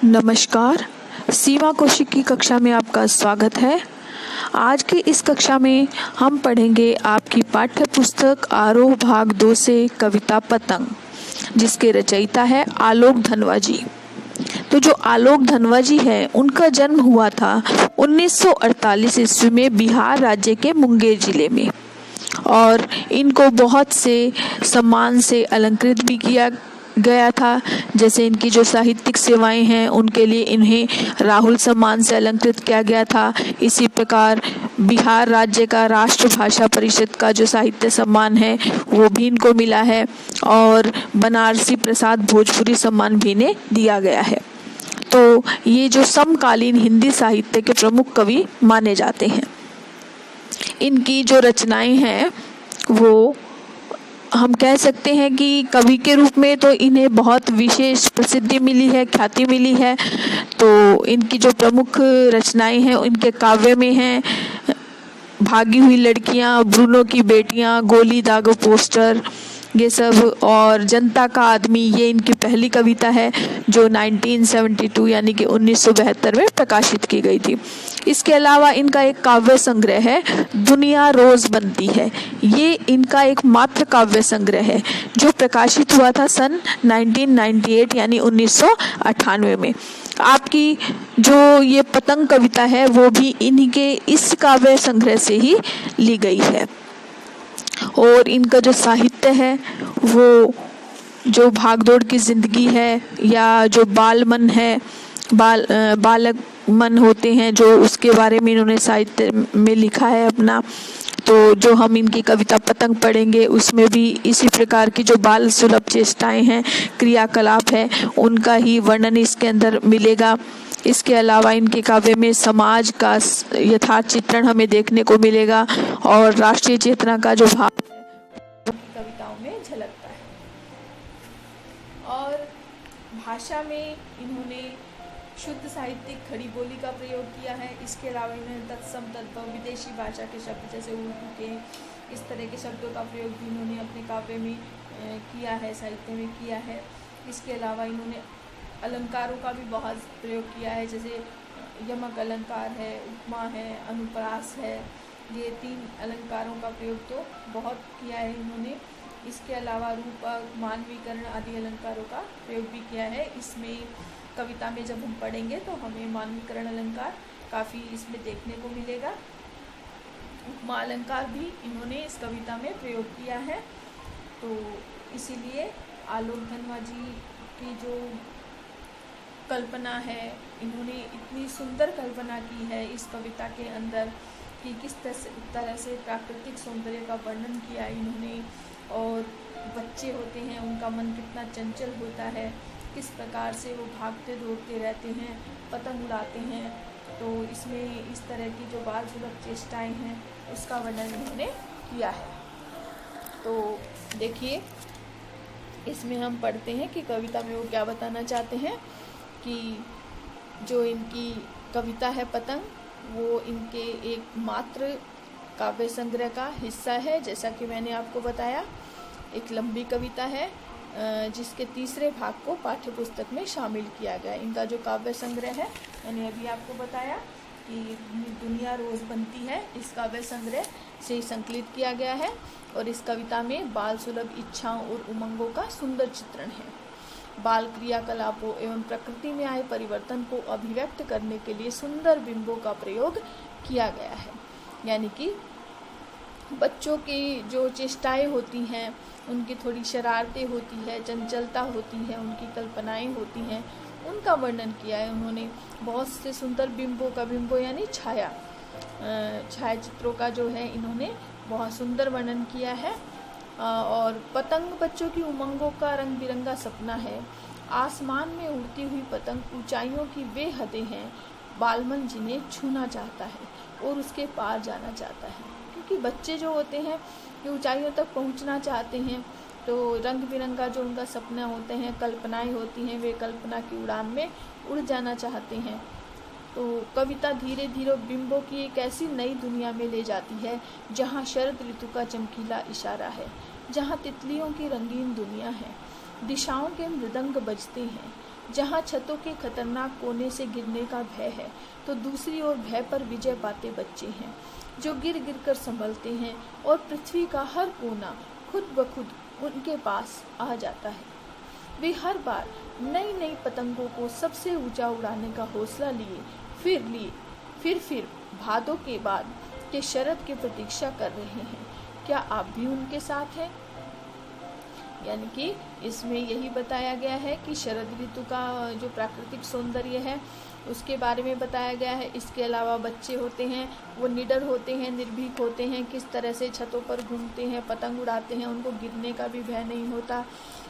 नमस्कार, सीमा कौशिक की कक्षा में आपका स्वागत है। आज की इस कक्षा में हम पढ़ेंगे आपकी पाठ्य पुस्तक आरोह भाग 2 से कविता पतंग, जिसके रचयिता है आलोक धनवा जी। तो जो आलोक धनवा जी है, उनका जन्म हुआ था 1948 ईस्वी में बिहार राज्य के मुंगेर जिले में, और इनको बहुत से सम्मान से अलंकृत भी किया गया था। जैसे इनकी जो साहित्यिक सेवाएं हैं, उनके लिए इन्हें राहुल सम्मान से अलंकृत किया गया था। इसी प्रकार बिहार राज्य का राष्ट्रभाषा परिषद का जो साहित्य सम्मान है, वो भी इनको मिला है, और बनारसी प्रसाद भोजपुरी सम्मान भी इन्हें दिया गया है। तो ये जो समकालीन हिंदी साहित्य के प्रमुख कवि माने जाते हैं। इनकी जो रचनाएं हैं, वो हम कह सकते हैं कि कवि के रूप में तो इन्हें बहुत विशेष प्रसिद्धि मिली है, ख्याति मिली है। तो इनकी जो प्रमुख रचनाएं हैं, इनके काव्य में हैं भागी हुई लड़कियां, ब्रूनो की बेटियां, गोली दागो पोस्टर, ये सब, और जनता का आदमी, ये इनकी पहली कविता है जो 1972 यानी कि 1972 में प्रकाशित की गई थी। इसके अलावा इनका एक काव्य संग्रह है दुनिया रोज बनती है। ये इनका एक मात्र काव्य संग्रह है जो प्रकाशित हुआ था सन 1998 यानी 1998 में। आपकी जो ये पतंग कविता है, वो भी इन्हीं के इस काव्य संग्रह से ही ली गई है। और इनका जो साहित्य है, वो जो भागदौड़ की जिंदगी है, या जो बाल मन है, बालक मन होते हैं, जो उसके बारे में इन्होंने साहित्य में लिखा है अपना। तो जो हम इनकी कविता पतंग पढ़ेंगे, उसमें भी इसी प्रकार की जो बाल सुलभ चेष्टाएं हैं, क्रियाकलाप है, उनका ही वर्णन इसके अंदर मिलेगा। इसके अलावा इनके काव्य में समाज का यथार्थ चित्रण हमें देखने को मिलेगा, और राष्ट्रीय चेतना का जो भाव है कविताओं में झलकता है। और भाषा में इन्होंने शुद्ध साहित्यिक खड़ी बोली का प्रयोग किया है। इसके अलावा इन्होंने तत्सम तद्भव विदेशी भाषा के शब्द जैसे उर्दू के, इस तरह के शब्दों का प्रयोग भी इन्होंने अपने काव्य में किया है, साहित्य में किया है। इसके अलावा इन्होंने अलंकारों का भी बहुत प्रयोग किया है, जैसे यमक अलंकार है, उपमा है, अनुप्रास है। ये 3 अलंकारों का प्रयोग तो बहुत किया है इन्होंने। इसके अलावा रूपक, मानवीकरण आदि अलंकारों का प्रयोग भी किया है। इसमें कविता में जब हम पढ़ेंगे तो हमें मानवीकरण अलंकार काफ़ी इसमें देखने को मिलेगा। उपमा अलंकार भी इन्होंने इस कविता में प्रयोग किया है। तो इसीलिए आलोक धनवा जी की जो कल्पना है, इन्होंने इतनी सुंदर कल्पना की है इस कविता के अंदर कि किस तरह से प्राकृतिक सौंदर्य का वर्णन किया इन्होंने। और बच्चे होते हैं, उनका मन कितना चंचल होता है, किस प्रकार से वो भागते दौड़ते रहते हैं, पतंग उड़ाते हैं। तो इसमें इस तरह की जो बाल सुलभ चेष्टाएं हैं, उसका वर्णन इन्होंने किया है। तो देखिए, इसमें हम पढ़ते हैं कि कविता में वो क्या बताना चाहते हैं, कि जो इनकी कविता है पतंग, वो इनके एक मात्र काव्य संग्रह का हिस्सा है। जैसा कि मैंने आपको बताया, एक लंबी कविता है जिसके तीसरे भाग को पाठ्य पुस्तक में शामिल किया गया। इनका जो काव्य संग्रह है, मैंने अभी आपको बताया कि दुनिया रोज बनती है, इस काव्य संग्रह से संकलित किया गया है। और इस कविता में बाल सुलभ इच्छाओं और उमंगों का सुंदर चित्रण है। बाल क्रियाकलापों एवं प्रकृति में आए परिवर्तन को अभिव्यक्त करने के लिए सुंदर बिंबों का प्रयोग किया गया है। यानी कि बच्चों की जो चेष्टाएं होती हैं, उनकी थोड़ी शरारतें होती है, चंचलता होती है, उनकी कल्पनाएं होती हैं, उनका वर्णन किया है उन्होंने। बहुत से सुंदर बिंबों का, बिंबों यानी छायाचित्रों का जो है, इन्होंने बहुत सुंदर वर्णन किया है। और पतंग बच्चों की उमंगों का रंग बिरंगा सपना है। आसमान में उड़ती हुई पतंग ऊंचाइयों की वे हदें हैं, बालमन जिन्हें छूना चाहता है और उसके पार जाना चाहता है। क्योंकि बच्चे जो होते हैं, ये ऊंचाइयों तक पहुंचना चाहते हैं। तो रंग बिरंगा जो उनका सपना होते हैं, कल्पनाएं होती हैं, वे कल्पना की उड़ान में उड़ जाना चाहते हैं। तो कविता धीरे धीरे बिंबों की एक ऐसी नई दुनिया में ले जाती है जहाँ शरद ऋतु का चमकीला इशारा है, जहाँ तितलियों की रंगीन दुनिया है, दिशाओं के मृदंग बजते हैं, जहाँ छतों के खतरनाक कोने से गिरने का भय है, तो दूसरी ओर भय पर विजय पाते बच्चे हैं जो गिर गिर कर संभलते हैं और पृथ्वी का हर कोना खुद ब खुद उनके पास आ जाता है। वे हर बार नई नई पतंगों को सबसे ऊंचा उड़ाने का हौसला लिए फिर भादों के बाद के शरद की प्रतीक्षा कर रहे हैं। क्या आप भी उनके साथ हैं? यानी कि इसमें यही बताया गया है कि शरद ऋतु का जो प्राकृतिक सौंदर्य है उसके बारे में बताया गया है। इसके अलावा बच्चे होते हैं वो निडर होते हैं, निर्भीक होते हैं, किस तरह से छतों पर घूमते हैं, पतंग उड़ाते हैं, उनको गिरने का भी भय नहीं होता।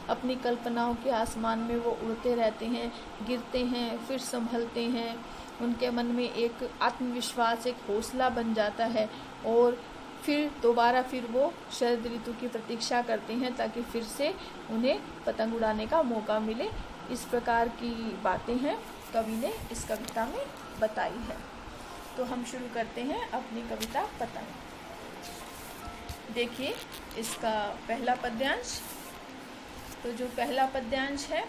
अपनी कल्पनाओं के आसमान में वो उड़ते रहते हैं, गिरते हैं, फिर संभलते हैं। उनके मन में एक आत्मविश्वास, एक हौसला बन जाता है और फिर दोबारा वो शरद ऋतु की प्रतीक्षा करते हैं ताकि फिर से उन्हें पतंग उड़ाने का मौका मिले। इस प्रकार की बातें हैं कवि ने इस कविता में बताई है। तो हम शुरू करते हैं अपनी कविता पतंग। देखिए इसका पहला पद्यांश। तो जो पहला पद्यांश है,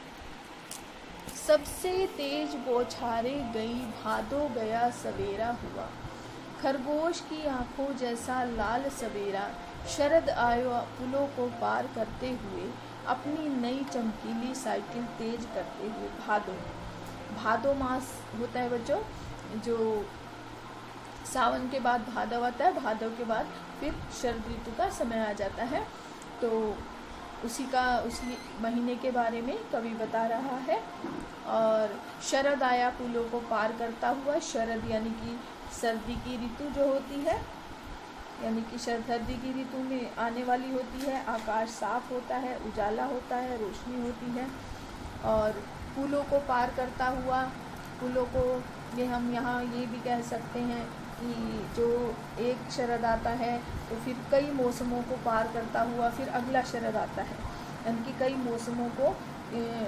सबसे तेज बौछारे गई, भादो गया सवेरा हुआ, खरगोश की आंखों जैसा लाल सवेरा, शरद आयो पुलों को पार करते हुए, अपनी नई चमकीली साइकिल तेज करते हुए। भादो मास होता है बच्चों, जो सावन के बाद भादव आता है, भादव के बाद फिर शरद ऋतु का समय आ जाता है। तो उसी महीने के बारे में कवि बता रहा है। और शरद आया पुलों को पार करता हुआ, शरद यानी कि सर्दी की ऋतु जो होती है, यानी कि सर्दी की ऋतु में आने वाली होती है। आकाश साफ होता है, उजाला होता है, रोशनी होती है। और पुलों को पार करता हुआ, पुलों को ये हम यहाँ ये भी कह सकते हैं कि जो एक शरद आता है तो फिर कई मौसमों को पार करता हुआ फिर अगला शरद आता है, यानी कि कई मौसमों को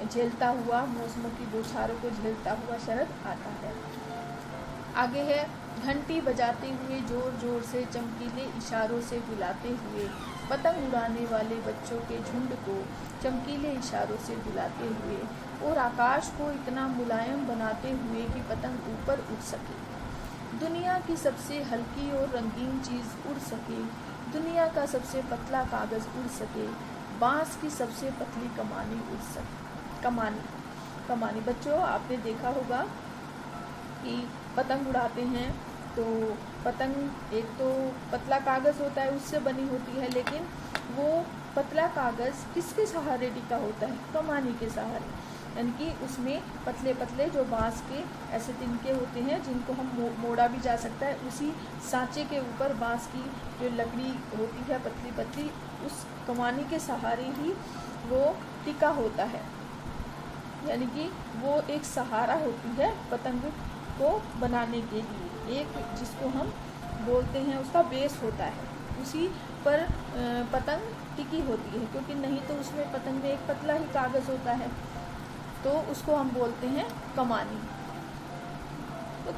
झेलता हुआ, मौसमों की बौछारों को झेलता हुआ शरद आता है। आगे है, घंटी बजाते हुए जोर जोर से, चमकीले इशारों से बुलाते हुए, पतंग उड़ाने वाले बच्चों के झुंड को चमकीले इशारों से बुलाते हुए, और आकाश को इतना मुलायम बनाते हुए कि पतंग ऊपर उड़ सके, दुनिया की सबसे हल्की और रंगीन चीज़ उड़ सके, दुनिया का सबसे पतला कागज़ उड़ सके, बांस की सबसे पतली कमानी उड़ सके। कमानी बच्चों आपने देखा होगा कि पतंग उड़ाते हैं तो पतंग एक तो पतला कागज़ होता है उससे बनी होती है, लेकिन वो पतला कागज़ किसके सहारे टिका होता है? कमानी के सहारे, यानी कि उसमें पतले पतले जो बांस के ऐसे तिनके होते हैं जिनको हम मोड़ा भी जा सकता है, उसी सांचे के ऊपर बांस की जो लकड़ी होती है पतली पतली, उस कमानी के सहारे ही वो टिका होता है। यानी कि वो एक सहारा होती है पतंग को बनाने के लिए, एक जिसको हम बोलते हैं उसका बेस होता है, उसी पर पतंग टिकी होती है, क्योंकि नहीं तो उसमें पतंग में एक पतला ही कागज़ होता है, तो उसको हम बोलते हैं कमानी।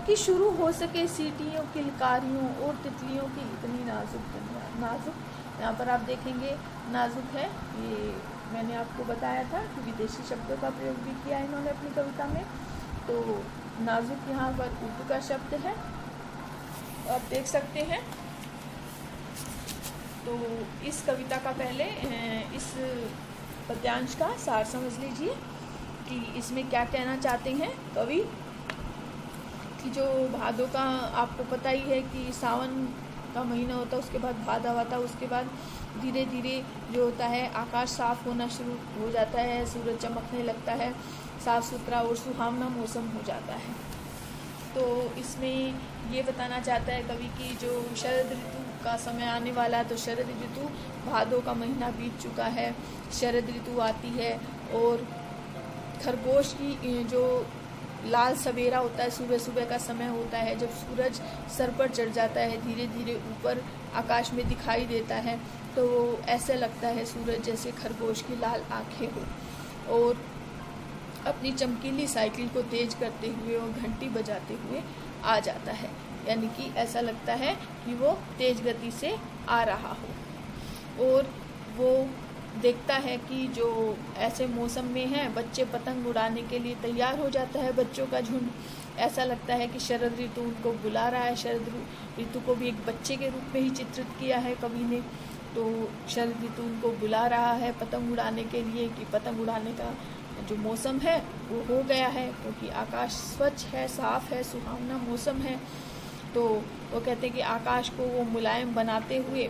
कि शुरू हो सके सीटियों, किलकारियों और तितलियों की इतनी नाजुक दुनिया। नाजुक यहाँ पर आप देखेंगे नाजुक है, ये मैंने आपको बताया था कि विदेशी शब्दों का प्रयोग भी किया इन्होंने अपनी कविता में। तो नाजुक यहाँ पर उर्दू का शब्द है, आप देख सकते हैं। तो इस कविता का पहले इस पद्यांश का सार समझ लीजिए कि इसमें क्या कहना चाहते हैं कवि। कि जो भादों का आपको पता ही है कि सावन का महीना होता है, उसके बाद भादव आता है, उसके बाद धीरे धीरे जो होता है आकाश साफ होना शुरू हो जाता है, सूरज चमकने लगता है, साफ़ सुथरा और सुहावना मौसम हो जाता है। तो इसमें ये बताना चाहता है कवि कि जो शरद ऋतु का समय आने वाला है, तो शरद ऋतु भादों का महीना बीत चुका है, शरद ऋतु आती है और खरगोश की जो लाल सवेरा होता है, सुबह सुबह का समय होता है, जब सूरज सर पर चढ़ जाता है, धीरे धीरे ऊपर आकाश में दिखाई देता है, तो ऐसे लगता है सूरज जैसे खरगोश की लाल आंखें हो, और अपनी चमकीली साइकिल को तेज करते हुए और घंटी बजाते हुए आ जाता है। यानी कि ऐसा लगता है कि वो तेज गति से आ रहा हो, और वो देखता है कि जो ऐसे मौसम में है बच्चे पतंग उड़ाने के लिए तैयार हो जाता है, बच्चों का झुंड। ऐसा लगता है कि शरद ऋतु उनको बुला रहा है। शरद ऋतु को भी एक बच्चे के रूप में ही चित्रित किया है कवि ने। तो शरद ऋतु उनको बुला रहा है पतंग उड़ाने के लिए, कि पतंग उड़ाने का जो मौसम है वो हो गया है, क्योंकि आकाश स्वच्छ है, साफ है, सुहावना मौसम है। तो वो कहते हैं कि आकाश को वो मुलायम बनाते हुए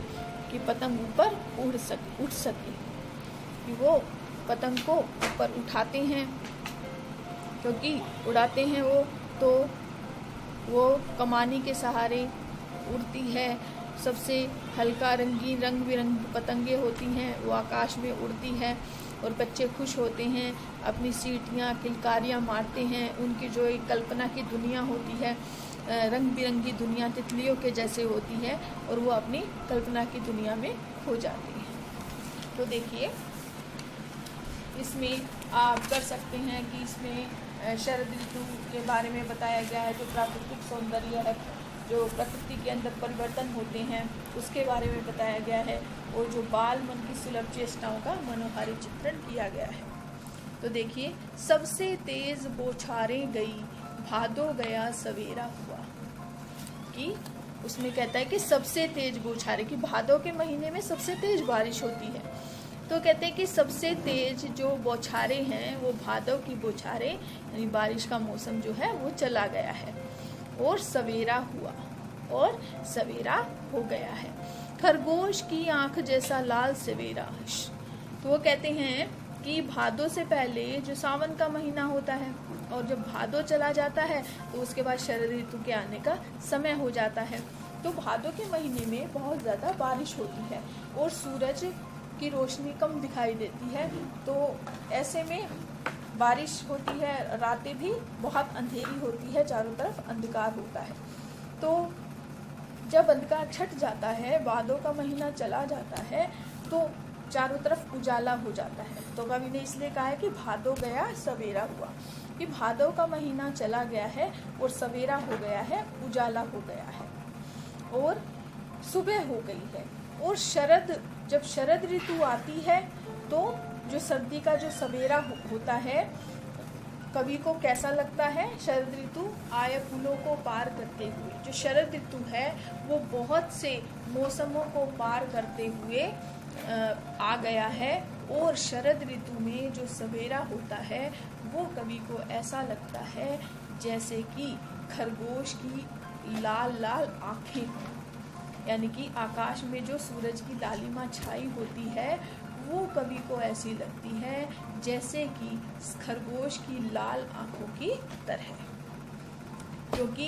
कि पतंग ऊपर उठ सके, कि वो पतंग को ऊपर उठाते हैं, क्योंकि उड़ाते हैं तो वो कमानी के सहारे उड़ती है। सबसे हल्का रंगीन रंग बिरंगी पतंगे होती हैं, वो आकाश में उड़ती है और बच्चे खुश होते हैं, अपनी सीटियाँ किलकारियाँ मारते हैं। उनकी जो एक कल्पना की दुनिया होती है, रंग बिरंगी दुनिया तितलियों के जैसे होती है, और वो अपनी कल्पना की दुनिया में खो जाती है। तो देखिए, इसमें आप कर सकते हैं कि इसमें शरद ऋतु के बारे में बताया गया है, जो प्राकृतिक सौंदर्य है, जो प्रकृति के अंदर परिवर्तन होते हैं उसके बारे में बताया गया है, और जो बाल मन की सुलभ चेष्टाओं का मनोहारी चित्रण किया गया है। तो देखिए, सबसे तेज बौछारें गई, भादो गया सवेरा हुआ, कि उसमें कहता है कि सबसे तेज बौछारें, कि भादो के महीने में सबसे तेज बारिश होती है। तो कहते हैं कि सबसे तेज जो बौछारें हैं वो भादव की बौछारें, यानी बारिश का मौसम जो है वो चला गया है, और सवेरा हुआ, और सवेरा हो गया है। खरगोश की आंख जैसा लाल सवेरा। तो वो कहते हैं कि भादो से पहले जो सावन का महीना होता है, और जब भादो चला जाता है तो उसके बाद शरद ऋतु के आने का समय हो जाता है। तो भादो के महीने में बहुत ज़्यादा बारिश होती है और सूरज की रोशनी कम दिखाई देती है। तो ऐसे में बारिश होती है, रातें भी बहुत अंधेरी होती है, चारों तरफ अंधकार होता है। तो जब अंधकार छट जाता है, भादों का महीना चला जाता है, तो चारों तरफ उजाला हो जाता है। तो कवि ने इसलिए कहा है कि भादो गया सवेरा हुआ, कि भादों का महीना चला गया है और सवेरा हो गया है, उजाला हो गया है और सुबह हो गई है। और जब शरद ऋतु आती है तो जो सर्दी का जो सवेरा होता है, कवि को कैसा लगता है? शरद ऋतु आए फूलों को पार करते हुए। जो शरद ऋतु है वो बहुत से मौसमों को पार करते हुए आ गया है, और शरद ऋतु में जो सवेरा होता है वो कवि को ऐसा लगता है जैसे कि खरगोश की लाल लाल आँखें, यानी कि आकाश में जो सूरज की लालिमा छाई होती है वो कवि को ऐसी लगती है जैसे कि खरगोश की लाल आंखों की तरह। क्योंकि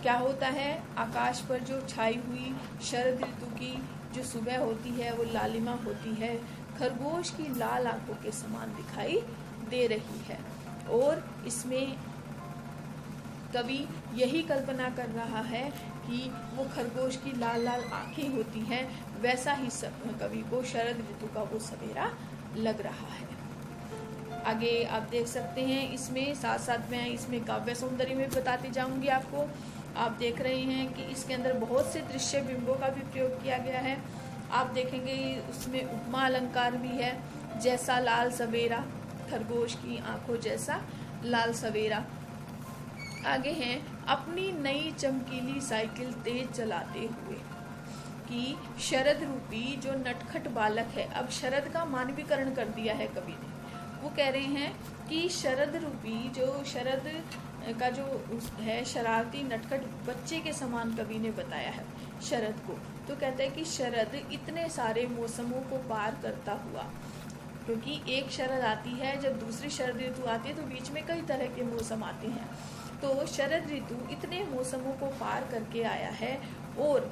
क्या होता है, आकाश पर जो छाई हुई शरद ऋतु की जो सुबह होती है वो लालिमा होती है, खरगोश की लाल आंखों के समान दिखाई दे रही है। और इसमें कवि यही कल्पना कर रहा है कि वो खरगोश की लाल लाल आँखें होती हैं, वैसा ही कवि को शरद ऋतु का वो सवेरा लग रहा है। आगे आप देख सकते हैं, इसमें साथ साथ में इसमें काव्य सौंदर्य में बताती जाऊंगी आपको। आप देख रहे हैं कि इसके अंदर बहुत से दृश्य बिंबों का भी प्रयोग किया गया है। आप देखेंगे उसमें उपमा अलंकार भी है, जैसा लाल सवेरा, खरगोश की आंखों जैसा लाल सवेरा। आगे हैं, अपनी नई चमकीली साइकिल तेज चलाते हुए, कि शरद रूपी जो नटखट बालक है, अब शरद का मानवीकरण कर दिया है कवि ने। वो कह रहे हैं कि शरद रूपी जो शरद का जो है शरारती नटखट बच्चे के समान कवि ने बताया है शरद को। तो कहते हैं कि शरद इतने सारे मौसमों को पार करता हुआ, क्योंकि एक शरद आती है, जब दूसरी शरद ऋतु आती है तो बीच में कई तरह के मौसम आते हैं। तो शरद ऋतु इतने मौसमों को पार करके आया है, और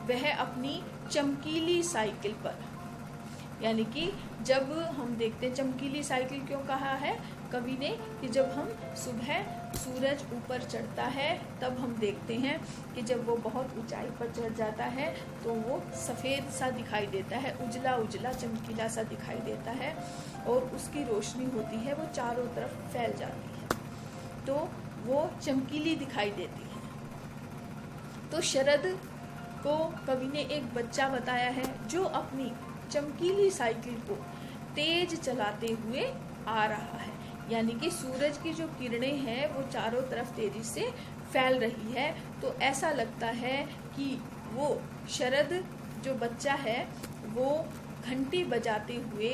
वह अपनी चमकीली साइकिल पर, यानी कि जब हम देखते हैं, चमकीली साइकिल क्यों कहा है कवि ने, कि जब हम सुबह सूरज ऊपर चढ़ता है तब हम देखते हैं कि जब वो बहुत ऊंचाई पर चढ़ जाता है तो वो सफ़ेद सा दिखाई देता है, उजला उजला चमकीला सा दिखाई देता है, और उसकी रोशनी होती है वो चारों तरफ फैल जाती है, तो वो चमकीली दिखाई देती है। तो शरद को कवि ने एक बच्चा बताया है जो अपनी चमकीली साइकिल को तेज चलाते हुए आ रहा है। यानी कि सूरज की जो किरणें हैं वो चारों तरफ तेजी से फैल रही है। तो ऐसा लगता है कि वो शरद जो बच्चा है वो घंटी बजाते हुए,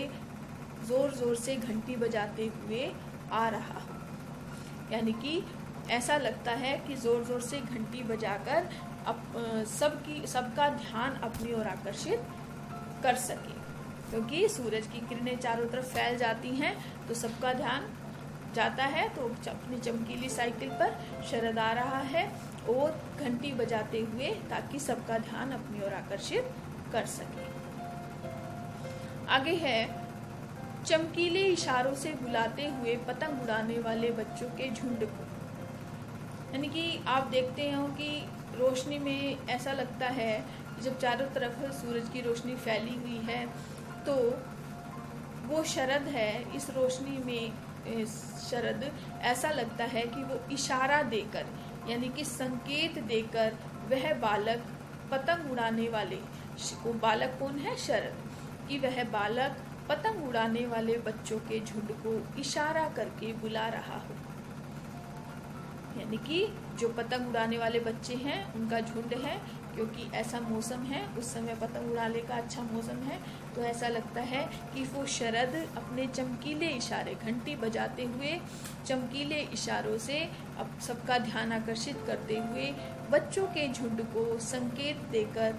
ज़ोर ज़ोर से घंटी बजाते हुए आ रहा हो। यानी कि ऐसा लगता है कि ज़ोर ज़ोर से घंटी बजाकर सबका ध्यान अपनी ओर आकर्षित कर सके। क्योंकि सूरज की किरणें चारों तरफ फैल जाती हैं तो सबका ध्यान जाता है। तो अपनी चमकीली साइकिल पर शरद आ रहा है और घंटी बजाते हुए, ताकि सबका ध्यान अपनी ओर आकर्षित कर सके। आगे है, चमकीले इशारों से बुलाते हुए पतंग उड़ाने वाले बच्चों के झुंड को। यानी कि आप देखते हो कि रोशनी में ऐसा लगता है कि जब चारों तरफ सूरज की रोशनी फैली हुई है तो वो शरद है, इस रोशनी में शरद ऐसा लगता है कि वो इशारा देकर, यानी कि संकेत देकर वह बालक पतंग उड़ाने वाले, वो बालक कौन है? शरद, कि वह बालक पतंग उड़ाने वाले बच्चों के झुंड को इशारा करके बुला रहा हो। यानी कि जो पतंग उड़ाने वाले बच्चे हैं उनका झुंड है, क्योंकि ऐसा मौसम है, उस समय पतंग उड़ाने का अच्छा मौसम है। तो ऐसा लगता है कि वो शरद अपने चमकीले इशारे, घंटी बजाते हुए चमकीले इशारों से अब सबका ध्यान आकर्षित करते हुए बच्चों के झुंड को संकेत देकर,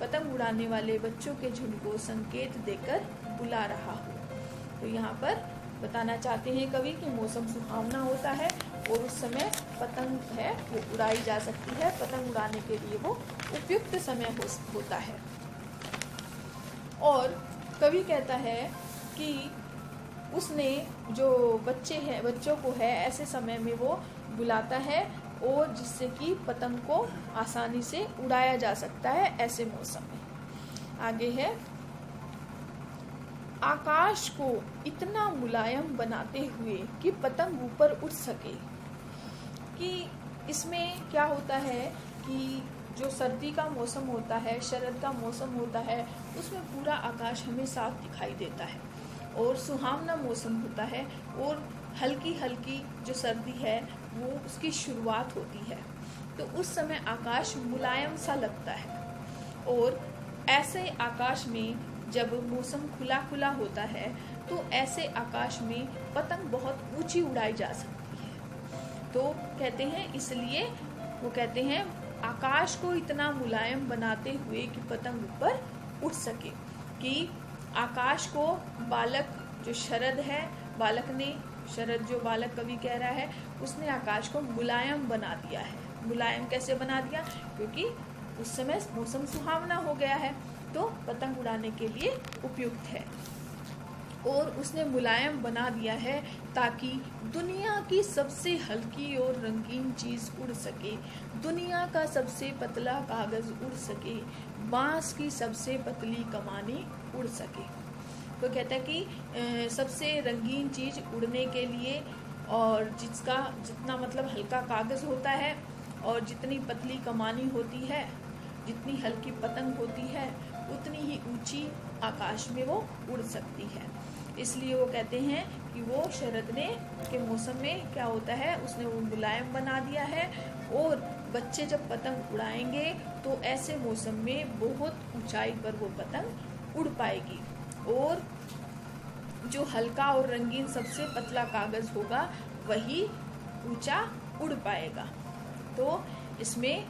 पतंग उड़ाने वाले बच्चों के झुंड को संकेत देकर बुला रहा हो। तो यहाँ पर बताना चाहते हैं कवि कि मौसम सुहावना होता है और उस समय पतंग है वो उड़ाई जा सकती है। पतंग उड़ाने के लिए वो उपयुक्त समय होता है। और कवि कहता है कि उसने जो बच्चों को है ऐसे समय में वो बुलाता है और जिससे कि पतंग को आसानी से उड़ाया जा सकता है ऐसे मौसम में। आगे है, आकाश को इतना मुलायम बनाते हुए कि पतंग ऊपर उड़ सके। कि इसमें क्या होता है कि जो सर्दी का मौसम होता है, शरद का मौसम होता है, उसमें पूरा आकाश हमें साफ दिखाई देता है और सुहावना मौसम होता है और हल्की हल्की जो सर्दी है वो उसकी शुरुआत होती है। तो उस समय आकाश मुलायम सा लगता है और ऐसे आकाश में जब मौसम खुला खुला होता है तो ऐसे आकाश में पतंग बहुत ऊंची उड़ाई जा सकती है। तो कहते हैं, इसलिए वो कहते हैं आकाश को इतना मुलायम बनाते हुए कि पतंग ऊपर उड़ सके। कि आकाश को बालक जो शरद है, शरद जो बालक कवि कह रहा है, उसने आकाश को मुलायम बना दिया है। मुलायम कैसे बना दिया? क्योंकि उस समय मौसम सुहावना हो गया है तो पतंग उड़ाने के लिए उपयुक्त है। और उसने मुलायम बना दिया है ताकि दुनिया की सबसे हल्की और रंगीन चीज़ उड़ सके, दुनिया का सबसे पतला कागज़ उड़ सके, बांस की सबसे पतली कमानी उड़ सके। तो कहता है कि सबसे रंगीन चीज़ उड़ने के लिए, और जिसका जितना मतलब हल्का कागज़ होता है और जितनी पतली कमानी होती है, जितनी हल्की पतंग होती है, उतनी ही ऊंची आकाश में वो उड़ सकती है। इसलिए वो कहते हैं कि वो शरद ने के मौसम में क्या होता है, उसने वो मुलायम बना दिया है और बच्चे जब पतंग उड़ाएंगे तो ऐसे मौसम में बहुत ऊंचाई पर वो पतंग उड़ पाएगी और जो हल्का और रंगीन सबसे पतला कागज़ होगा वही ऊंचा उड़ पाएगा। तो इसमें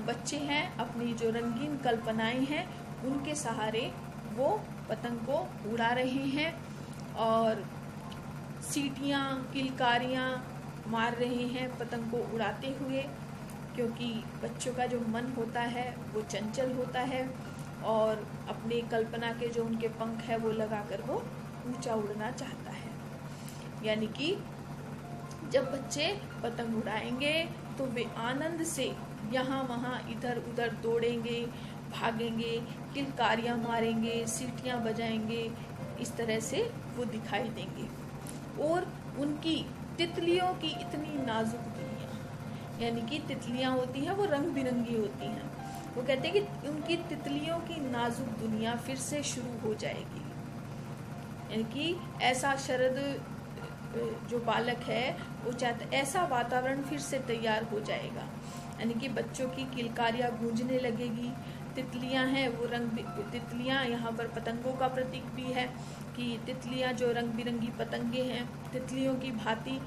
बच्चे हैं, अपनी जो रंगीन कल्पनाएं हैं उनके सहारे वो पतंग को उड़ा रहे हैं और सीटियाँ, किलकारियाँ मार रहे हैं पतंग को उड़ाते हुए। क्योंकि बच्चों का जो मन होता है वो चंचल होता है और अपने कल्पना के जो उनके पंख है वो लगाकर वो ऊंचा उड़ना चाहता है। यानी कि जब बच्चे पतंग उड़ाएंगे तो वे आनंद से यहाँ वहाँ इधर उधर दौड़ेंगे, भागेंगे, किलकारियाँ मारेंगे, सीटियाँ बजाएंगे, इस तरह से वो दिखाई देंगे। और उनकी तितलियों की इतनी नाजुक दुनिया, यानी कि तितलियाँ होती हैं वो रंग बिरंगी होती हैं, वो कहते हैं कि उनकी तितलियों की नाजुक दुनिया फिर से शुरू हो जाएगी। यानी कि ऐसा शरद जो बालक है वो चाहता, ऐसा वातावरण फिर से तैयार हो जाएगा, यानी कि बच्चों की किलकारियाँ गूंजने लगेगी। तितलियां हैं वो तितलियां यहाँ पर पतंगों का प्रतीक भी है कि तितलियां जो रंग बिरंगी पतंगे हैं, तितलियों की भांति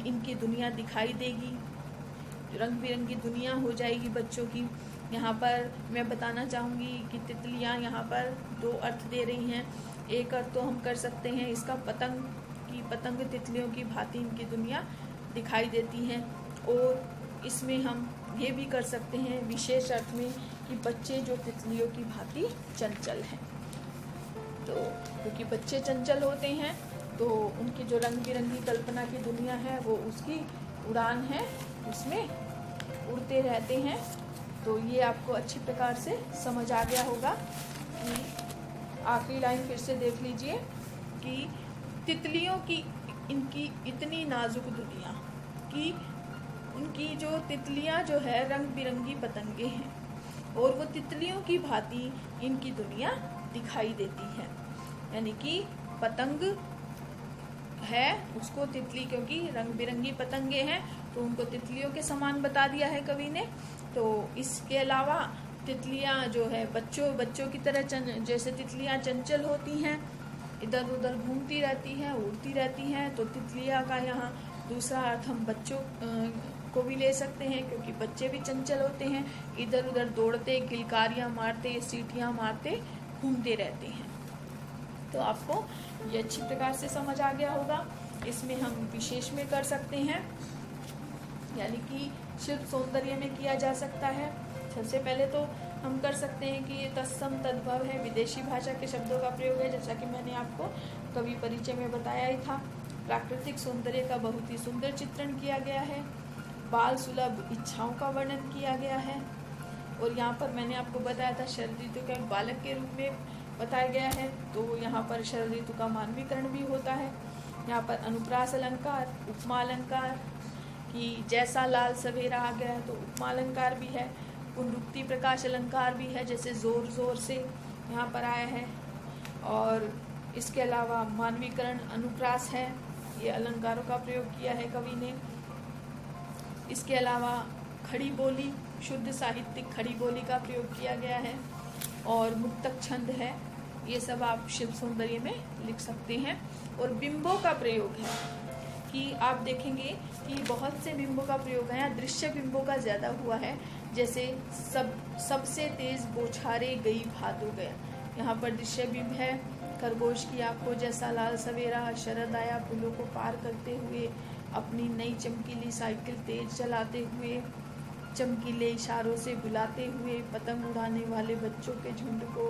इनकी दुनिया दिखाई देगी, रंग बिरंगी दुनिया हो जाएगी बच्चों की। यहाँ पर मैं बताना चाहूँगी कि तितलियाँ यहाँ पर दो अर्थ दे रही हैं। एक अर्थ तो हम कर सकते हैं इसका, पतंग तितलियों की भांति इनकी दुनिया दिखाई देती हैं, और इसमें हम ये भी कर सकते हैं विशेष अर्थ में कि बच्चे जो तितलियों की भांति चंचल हैं। तो क्योंकि बच्चे चंचल होते हैं तो उनकी जो रंग बिरंगी कल्पना की दुनिया है वो उसकी उड़ान है, उसमें उड़ते रहते हैं। तो ये आपको अच्छी प्रकार से समझ आ गया होगा कि आखिरी लाइन फिर से देख लीजिए कि तितलियों की इनकी इतनी नाजुक दुनिया कि उनकी जो तितलियां जो है रंग बिरंगी पतंगे हैं, और वो तितलियों की भांति इनकी दुनिया दिखाई देती है। यानी कि पतंग है उसको तितली, क्योंकि रंग बिरंगी पतंगे हैं तो उनको तितलियों के समान बता दिया है कवि ने। तो इसके अलावा तितलियां जो है बच्चों की तरह जैसे तितलियां चंचल होती हैं, इधर उधर घूमती रहती हैं, उड़ती रहती हैं, तो तितलियां का यहाँ दूसरा अर्थ हम बच्चों को भी ले सकते हैं, क्योंकि बच्चे भी चंचल होते हैं, इधर उधर दौड़ते, किलकारियाँ मारते, सीटियाँ मारते घूमते रहते हैं। तो आपको ये अच्छी प्रकार से समझ आ गया होगा। इसमें हम विशेष में कर सकते हैं, यानी कि शिल्प सौंदर्य में किया जा सकता है। सबसे पहले तो हम कर सकते हैं कि ये तत्सम तद्भव है, विदेशी भाषा के शब्दों का प्रयोग है, जैसा कि मैंने आपको कवि परिचय में बताया ही था। प्राकृतिक सौंदर्य का बहुत ही सुंदर चित्रण किया गया है, बाल सुलभ इच्छाओं का वर्णन किया गया है, और यहाँ पर मैंने आपको बताया था शरद ऋतु का बालक के रूप में बताया गया है। तो यहाँ पर शरद ऋतु का मानवीकरण भी होता है। यहाँ पर अनुप्रास अलंकार, उपमा अलंकार कि जैसा लाल सवेरा आ गया तो उपमा अलंकार भी है, पुनरुक्ति प्रकाश अलंकार भी है, जैसे जोर जोर से यहाँ पर आया है। और इसके अलावा मानवीकरण अनुप्रास है, ये अलंकारों का प्रयोग किया है कवि ने। इसके अलावा खड़ी बोली, शुद्ध साहित्यिक खड़ी बोली का प्रयोग किया गया है, और मुक्तक छंद है। ये सब आप शिल्प सौंदर्य में लिख सकते हैं। और बिंबों का प्रयोग है कि आप देखेंगे कि बहुत से बिंबों का प्रयोग है, यहाँ दृश्य बिंबों का ज़्यादा हुआ है, जैसे सबसे तेज बौछारे गई भादो गया, यहाँ पर दृश्य बिंब है। खरगोश की आंखों जैसा लाल सवेरा, शरद आया पुलों को पार करते हुए, अपनी नई चमकीली साइकिल तेज चलाते हुए, चमकीले इशारों से बुलाते हुए, पतंग उड़ाने वाले बच्चों के झुंड को,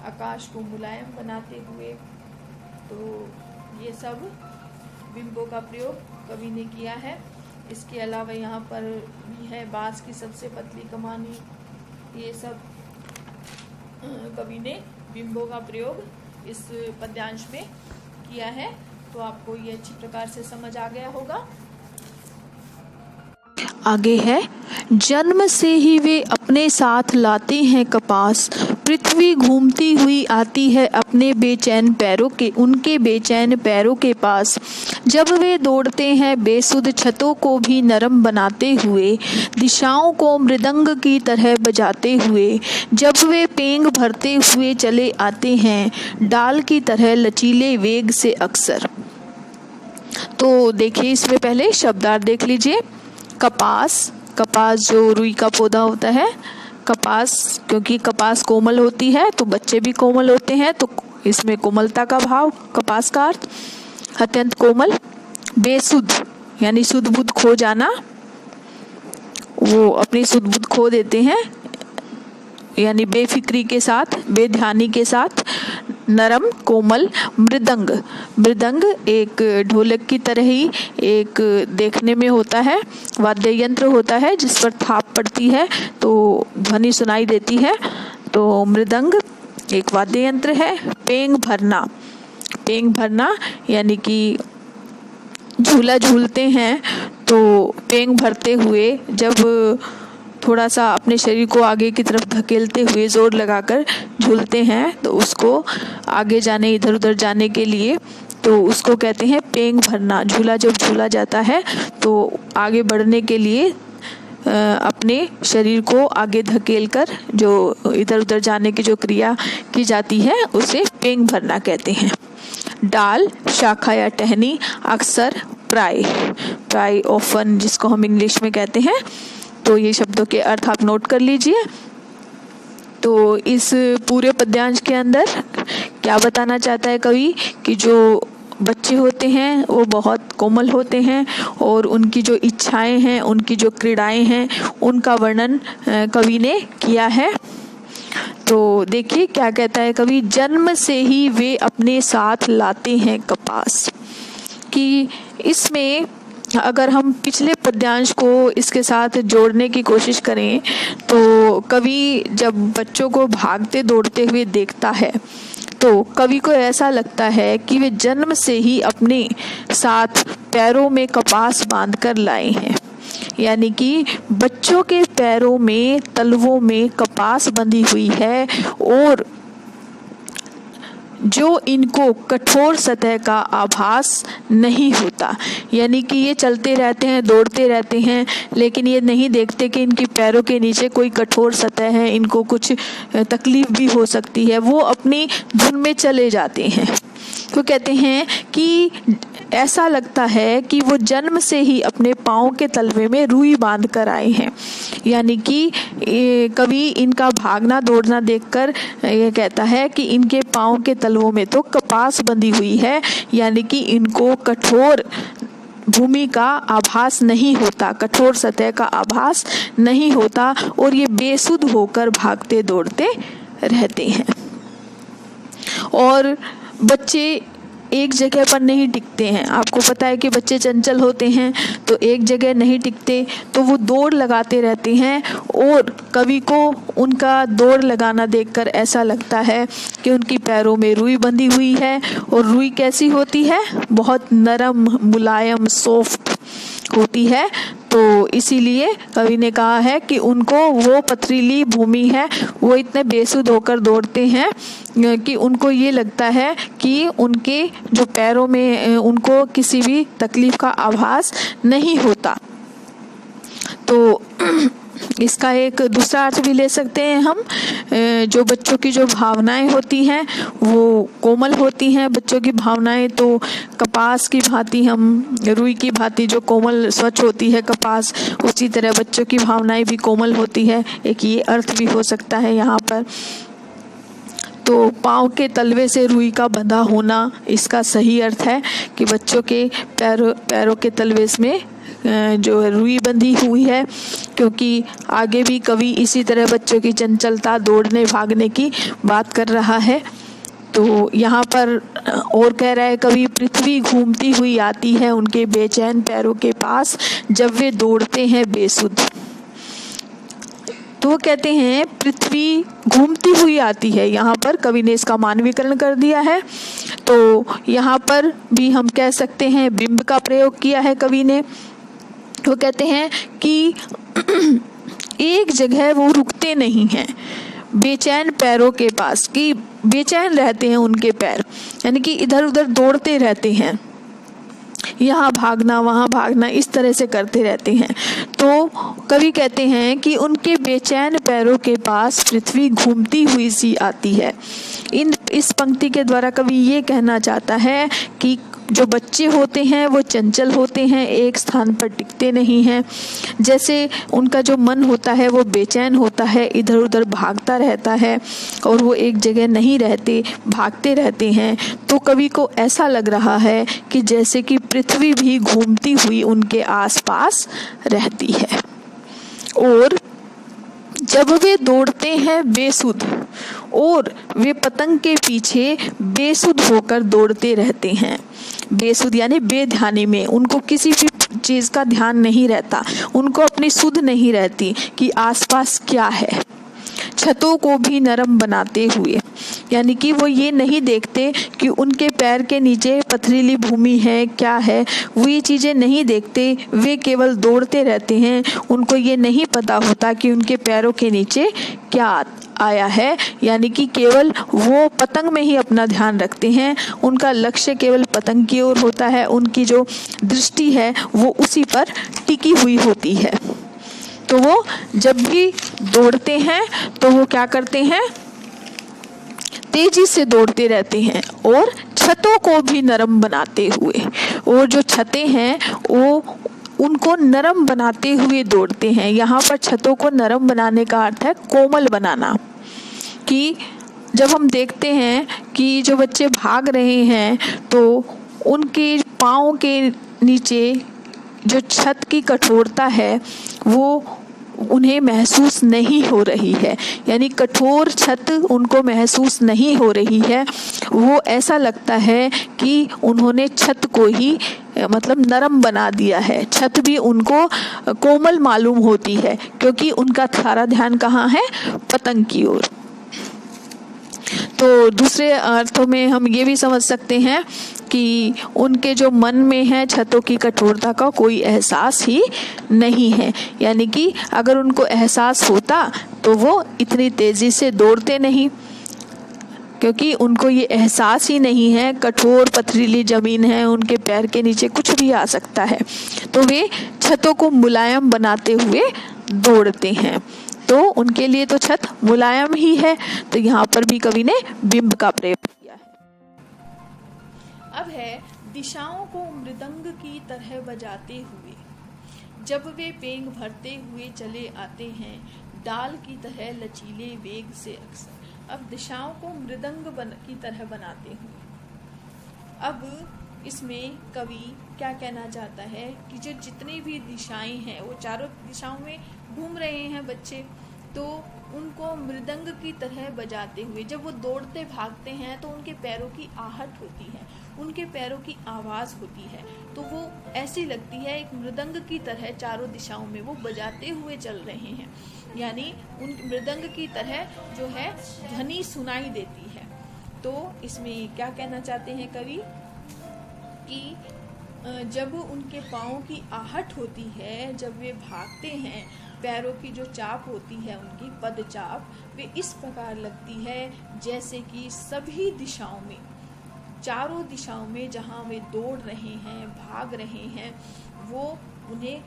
आकाश को मुलायम बनाते हुए। तो ये सब बिंबों का प्रयोग कवि ने किया है। इसके अलावा यहाँ पर भी है बांस की सबसे पतली कमानी, ये सब कवि ने बिंबों का प्रयोग इस पद्यांश में किया है। तो आपको ये अच्छी प्रकार से समझ आ गया होगा। आगे है, जन्म से ही वे अपने साथ लाते हैं कपास, पृथ्वी घूमती हुई आती है अपने बेचैन पैरों के उनके बेचैन पैरों के पास। जब वे दौड़ते हैं बेसुध छतों को भी नरम बनाते हुए, दिशाओं को मृदंग की तरह बजाते हुए, जब वे पेंग भरते हुए चले आते हैं डाल की तरह लचीले वेग से अक्सर। तो देखिए, इसमें पहले शब्दार्थ देख लीजिए। कपास, कपास जो रुई का पौधा होता है, कपास, क्योंकि कपास कोमल होती है तो बच्चे भी कोमल होते हैं, तो इसमें कोमलता का भाव कपास का अर्थ, अत्यंत कोमल। बेसुध यानी सुध बुध खो जाना, वो अपनी सुध बुध खो देते हैं, यानी बेफिक्री के साथ, बेध्यानी के साथ। नरम, कोमल। मृदंग, मृदंग एक ढोलक की तरह ही एक देखने में होता है, वाद्य यंत्र होता है जिस पर थाप पड़ती है तो ध्वनि सुनाई देती है, तो मृदंग एक वाद्य यंत्र है। पेंग भरना, पेंग भरना यानी कि झूला झूलते हैं तो पेंग भरते हुए जब थोड़ा सा अपने शरीर को आगे की तरफ धकेलते हुए जोर लगाकर झूलते हैं, तो उसको आगे जाने, इधर उधर जाने के लिए, तो उसको कहते हैं पेंग भरना। झूला जब झूला जाता है तो आगे बढ़ने के लिए अपने शरीर को आगे धकेलकर जो इधर उधर जाने की जो क्रिया की जाती है उसे पेंग भरना कहते हैं। डाल, शाखा या टहनी, अक्सर, प्राय ऑफन जिसको हम इंग्लिश में कहते हैं। तो ये शब्दों के अर्थ आप नोट कर लीजिए। तो इस पूरे पद्यांश के अंदर क्या बताना चाहता है कवि कि जो बच्चे होते हैं वो बहुत कोमल होते हैं और उनकी जो इच्छाएं हैं, उनकी जो क्रीड़ाएं हैं, उनका वर्णन कवि ने किया है। तो देखिए क्या कहता है कवि, जन्म से ही वे अपने साथ लाते हैं कपास। कि इसमें अगर हम पिछले पद्यांश को इसके साथ जोड़ने की कोशिश करें तो कवि जब बच्चों को भागते दौड़ते हुए देखता है तो कवि को ऐसा लगता है कि वे जन्म से ही अपने साथ पैरों में कपास बांधकर लाए हैं। यानी कि बच्चों के पैरों में, तलवों में कपास बंधी हुई है और जो इनको कठोर सतह का आभास नहीं होता। यानी कि ये चलते रहते हैं, दौड़ते रहते हैं, लेकिन ये नहीं देखते कि इनके पैरों के नीचे कोई कठोर सतह है, इनको कुछ तकलीफ भी हो सकती है। वो अपनी धुन में चले जाते हैं। तो कहते हैं कि ऐसा लगता है कि वो जन्म से ही अपने पाँव के तलवे में रुई बांध कर आए हैं। यानी कि कवि इनका भागना दौड़ना देखकर ये कहता है कि इनके पाँव के तलवों में तो कपास बंधी हुई है, यानी कि इनको कठोर भूमि का आभास नहीं होता, कठोर सतह का आभास नहीं होता और ये बेसुध होकर भागते दौड़ते रहते हैं। और बच्चे एक जगह पर नहीं टिकते हैं। आपको पता है कि बच्चे चंचल होते हैं तो एक जगह नहीं टिकते, तो वो दौड़ लगाते रहते हैं और कवि को उनका दौड़ लगाना देखकर ऐसा लगता है कि उनकी पैरों में रुई बंधी हुई है। और रुई कैसी होती है? बहुत नरम, मुलायम, सॉफ्ट होती है। तो इसीलिए कवि ने कहा है कि उनको वो पथरीली भूमि है, वो इतने बेसुध होकर दौड़ते हैं कि उनको ये लगता है कि उनके जो पैरों में उनको किसी भी तकलीफ का आभास नहीं होता। तो इसका एक दूसरा अर्थ भी ले सकते हैं हम, जो बच्चों की जो भावनाएं होती हैं वो कोमल होती हैं। बच्चों की भावनाएं तो कपास की भांति, हम रुई की भांति जो कोमल स्वच्छ होती है कपास, उसी तरह बच्चों की भावनाएं भी कोमल होती है। एक ये अर्थ भी हो सकता है यहाँ पर। तो पाँव के तलवे से रुई का बंधा होना, इसका सही अर्थ है कि बच्चों के पैरों के तलवे में जो रुई बंधी हुई है, क्योंकि आगे भी कवि इसी तरह बच्चों की चंचलता, दौड़ने भागने की बात कर रहा है। तो यहाँ पर और कह रहा है कवि, पृथ्वी घूमती हुई आती है उनके बेचैन पैरों के पास, जब वे दौड़ते हैं बेसुध। तो वो कहते हैं पृथ्वी घूमती हुई आती है। यहाँ पर कवि ने इसका मानवीकरण कर दिया है। तो यहाँ पर भी हम कह सकते हैं बिंब का प्रयोग किया है कवि ने। वो कहते हैं कि एक जगह वो रुकते नहीं हैं बेचैन पैरों के पास, कि बेचैन रहते हैं उनके पैर, यानी कि इधर उधर दौड़ते रहते हैं, यहाँ भागना वहाँ भागना, इस तरह से करते रहते हैं। तो कवि कहते हैं कि उनके बेचैन पैरों के पास पृथ्वी घूमती हुई सी आती है। इस पंक्ति के द्वारा कवि ये कहना चाहता है कि जो बच्चे होते हैं वो चंचल होते हैं, एक स्थान पर टिकते नहीं हैं। जैसे उनका जो मन होता है वो बेचैन होता है, इधर उधर भागता रहता है और वो एक जगह नहीं रहते, भागते रहते हैं। तो कवि को ऐसा लग रहा है कि जैसे कि पृथ्वी भी घूमती हुई उनके आसपास रहती है। और जब वे दौड़ते हैं बेसुध, और वे पतंग के पीछे बेसुध होकर दौड़ते रहते हैं। बेसुध यानी बेध्यानी में, उनको किसी भी चीज़ का ध्यान नहीं रहता, उनको अपनी सुध नहीं रहती कि आसपास क्या है। छतों को भी नरम बनाते हुए, यानी कि वो ये नहीं देखते कि उनके पैर के नीचे पथरीली भूमि है क्या है, वो ये चीज़ें नहीं देखते, वे केवल दौड़ते रहते हैं। उनको ये नहीं पता होता कि उनके पैरों के नीचे क्या आया है, यानी कि केवल वो पतंग में ही अपना ध्यान रखते हैं। उनका लक्ष्य केवल पतंग की ओर होता है, उनकी जो दृष्टि है वो उसी पर टिकी हुई होती है। तो वो जब भी दौड़ते हैं तो वो क्या करते हैं, तेजी से दौड़ते रहते हैं और छतों को भी नरम बनाते हुए, और जो छतें हैं वो उनको नरम बनाते हुए दौड़ते हैं। यहाँ पर छतों को नरम बनाने का अर्थ है कोमल बनाना, कि जब हम देखते हैं कि जो बच्चे भाग रहे हैं तो उनके पाँव के नीचे जो छत की कठोरता है वो उन्हें महसूस नहीं हो रही है, यानी कठोर छत उनको महसूस नहीं हो रही है। वो ऐसा लगता है कि उन्होंने छत को ही मतलब नरम बना दिया है। छत भी उनको कोमल मालूम होती है क्योंकि उनका सारा ध्यान कहाँ है, पतंग की ओर। तो दूसरे अर्थों में हम ये भी समझ सकते हैं कि उनके जो मन में है छतों की कठोरता का कोई एहसास ही नहीं है, यानी कि अगर उनको एहसास होता तो वो इतनी तेज़ी से दौड़ते नहीं, क्योंकि उनको ये एहसास ही नहीं है। कठोर पथरीली ज़मीन है, उनके पैर के नीचे कुछ भी आ सकता है, तो वे छतों को मुलायम बनाते हुए दौड़ते हैं। तो उनके लिए तो छत मुलायम ही है। तो यहाँ पर भी कवि ने बिंब का प्रयोग किया है। अब है दिशाओं को मृदंग की तरह बजाते हुए, जब वे पेंग भरते हुए चले आते हैं, डाल की तरह लचीले वेग से अक्सर। अब दिशाओं को मृदंग की तरह बनाते हुए, अब इसमें कवि क्या कहना चाहता है कि जो जितनी भी दिशाएं हैं वो चारों दिशाओं में घूम रहे हैं बच्चे, तो उनको मृदंग की तरह बजाते हुए, जब वो दौड़ते भागते हैं तो उनके पैरों की आहट होती है, उनके पैरों की आवाज़ होती है, तो वो ऐसी लगती है एक मृदंग की तरह चारों दिशाओं में वो बजाते हुए चल रहे हैं, यानी उन मृदंग की तरह जो है ध्वनि सुनाई देती है। तो इसमें क्या कहना चाहते हैं कवि कि जब उनके पाँव की आहट होती है, जब वे भागते हैं, पैरों की जो चाप होती है उनकी पद चाप, वे इस प्रकार लगती है जैसे कि सभी दिशाओं में, चारों दिशाओं में जहाँ वे दौड़ रहे हैं, भाग रहे हैं, वो उन्हें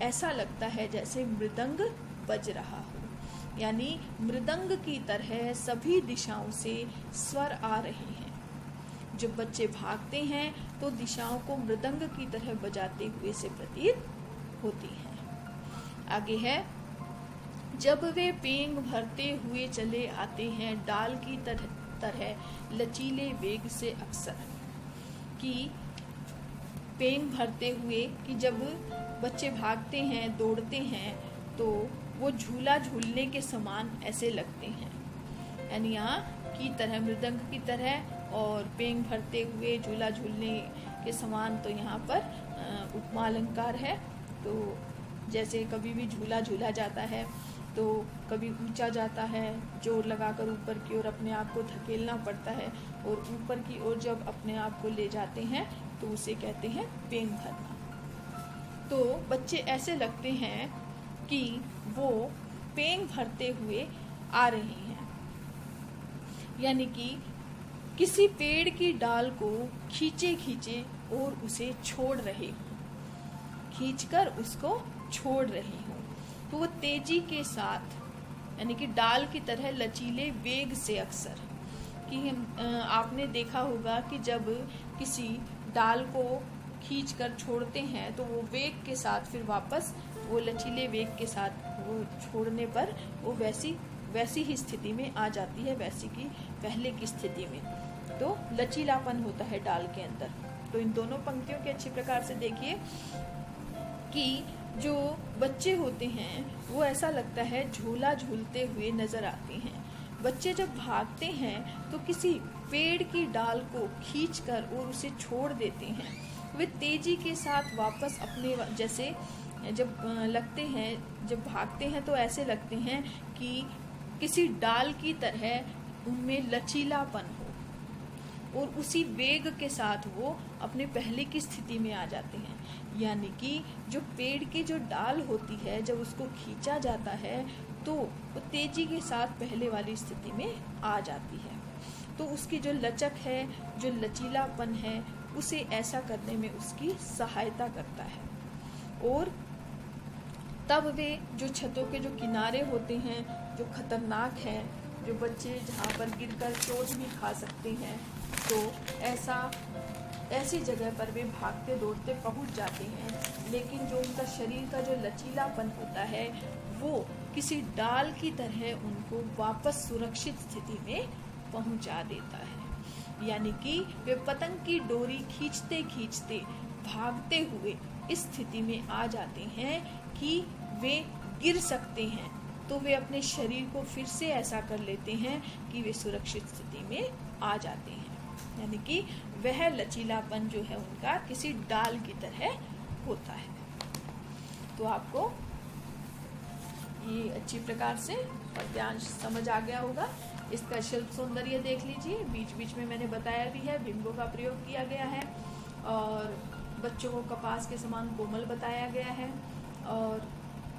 ऐसा लगता है जैसे मृदंग बज रहा हो, यानी मृदंग की तरह सभी दिशाओं से स्वर आ रहे हैं। जब बच्चे भागते हैं तो दिशाओं को मृदंग की तरह बजाते हुए से प्रतीत होती हैं। आगे है, जब वे पेंग भरते हुए चले आते हैं, डाल की तरह लचीले वेग से अक्सर, कि पेंग भरते हुए, कि जब बच्चे भागते हैं, दौड़ते हैं, तो वो झूला झूलने के समान ऐसे लगते हैं, यानी यहाँ की तरह मृदंग की तरह और पेंग भरते हुए झूला झूलने के समान, तो यहाँ पर उपमा अलंकार है। तो जैसे कभी भी झूला झूला जाता है तो कभी ऊंचा जाता है, जोर लगाकर ऊपर की ओर अपने आप को धकेलना पड़ता है, और ऊपर की ओर जब अपने आप को ले जाते हैं तो उसे कहते हैं पेंग भरना। तो बच्चे ऐसे लगते हैं कि वो पेंग भरते हुए आ रहे हैं, यानी कि किसी पेड़ की डाल को खींचे खींचे और उसे छोड़ रहे हो, खींचकर उसको छोड़ रही हूँ, तो वो तेजी के साथ, यानी कि डाल की तरह लचीले वेग से अक्सर, कि आपने देखा होगा कि जब किसी डाल को खींचकर छोड़ते हैं तो वो वेग के साथ फिर वापस वो लचीले वेग के साथ वो छोड़ने पर वो वैसी ही स्थिति में आ जाती है, वैसी की पहले की स्थिति में, तो लचीलापन होता है डाल के अंदर। तो इन दोनों पंक्तियों के अच्छी प्रकार से देखिए कि जो बच्चे होते हैं वो ऐसा लगता है झूला झूलते हुए नजर आते हैं। बच्चे जब भागते हैं तो किसी पेड़ की डाल को खींचकर और उसे छोड़ देते हैं, वे तेजी के साथ वापस अपने, जैसे जब लगते हैं, जब भागते हैं तो ऐसे लगते हैं कि किसी डाल की तरह उनमें लचीलापन हो और उसी वेग के साथ वो अपने पहले की स्थिति में आ जाते हैं। यानी कि जो पेड़ की जो डाल होती है, जब उसको खींचा जाता है तो वो तेजी के साथ पहले वाली स्थिति में आ जाती है। तो उसकी जो लचक है, जो लचीलापन है, उसे ऐसा करने में उसकी सहायता करता है। और तब वे जो छतों के जो किनारे होते हैं, जो खतरनाक हैं, जो बच्चे जहाँ पर गिरकर चोट भी खा सकते हैं, तो ऐसी जगह पर वे भागते दौड़ते पहुँच जाते हैं। लेकिन जो उनका शरीर का जो लचीलापन होता है वो किसी डाल की तरह उनको वापस सुरक्षित स्थिति में पहुंचा देता है। यानी कि वे पतंग की डोरी खींचते खींचते भागते हुए इस स्थिति में आ जाते हैं कि वे गिर सकते हैं, तो वे अपने शरीर को फिर से ऐसा कर लेते हैं कि वे सुरक्षित स्थिति में आ जाते हैं। यानी कि वह लचीलापन जो है उनका किसी डाल की तरह होता है। तो आपको ये अच्छी प्रकार से पद्यांश समझ आ गया होगा। इसका शिल्प सौंदर्य देख लीजिए, बीच बीच में मैंने बताया भी है, बिंबों का प्रयोग किया गया है और बच्चों को कपास के समान कोमल बताया गया है। और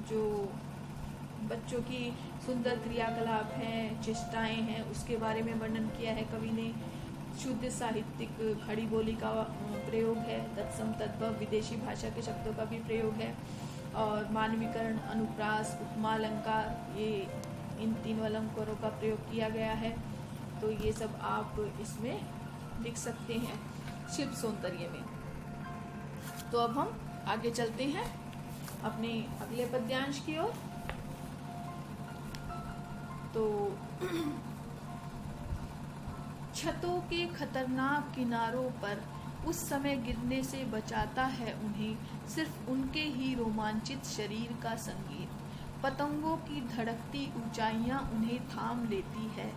जो बच्चों की सुंदर क्रियाकलाप हैं, चेष्टाएं हैं, उसके बारे में वर्णन किया है कवि ने। शुद्ध साहित्यिक खड़ी बोली का प्रयोग है, तत्सम तद्भव विदेशी भाषा के शब्दों का भी प्रयोग है, और मानवीकरण, अनुप्रास, उपमा अलंकार, ये इन तीनों अलंकारों का प्रयोग किया गया है। तो ये सब आप इसमें लिख सकते हैं शिल्प सौंदर्य में। तो अब हम आगे चलते हैं अपने अगले पद्यांश की ओर। तो छतों के खतरनाक किनारों पर उस समय गिरने से बचाता है उन्हें सिर्फ उनके ही रोमांचित शरीर का संगीत। पतंगों की धड़कती ऊंचाइयां उन्हें थाम लेती है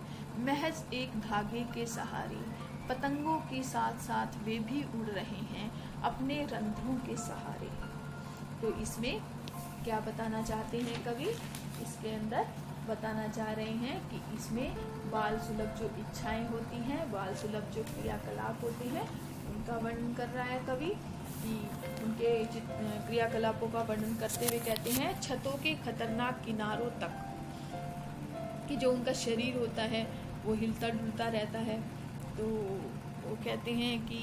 महज एक धागे के सहारे। पतंगों के साथ साथ वे भी उड़ रहे हैं अपने रंध्रों के सहारे। तो इसमें क्या बताना चाहते हैं कवि? इसके अंदर बताना चाह रहे हैं कि इसमें बाल सुलभ जो इच्छाएं होती हैं, बाल सुलभ जो क्रियाकलाप होते हैं, उनका वर्णन कर रहा है कवि। कि उनके क्रियाकलापों का वर्णन करते हुए कहते हैं छतों के खतरनाक किनारों तक, कि जो उनका शरीर होता है वो हिलता डुलता रहता है। तो वो कहते हैं कि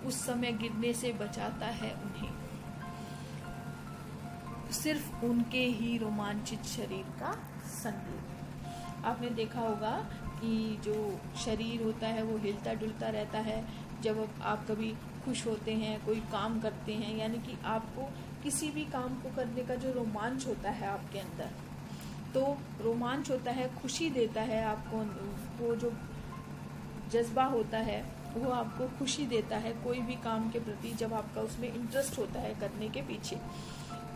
उस समय गिरने से बचाता है उन्हें सिर्फ उनके ही रोमांचित शरीर का संगीत। आपने देखा होगा कि जो शरीर होता है वो हिलता डुलता रहता है। जब आप कभी खुश होते हैं, कोई काम करते हैं, यानी कि आपको किसी भी काम को करने का जो रोमांच होता है आपके अंदर, तो रोमांच होता है, खुशी देता है आपको। वो जो जज्बा होता है वो आपको खुशी देता है कोई भी काम के प्रति, जब आपका उसमें इंटरेस्ट होता है करने के पीछे।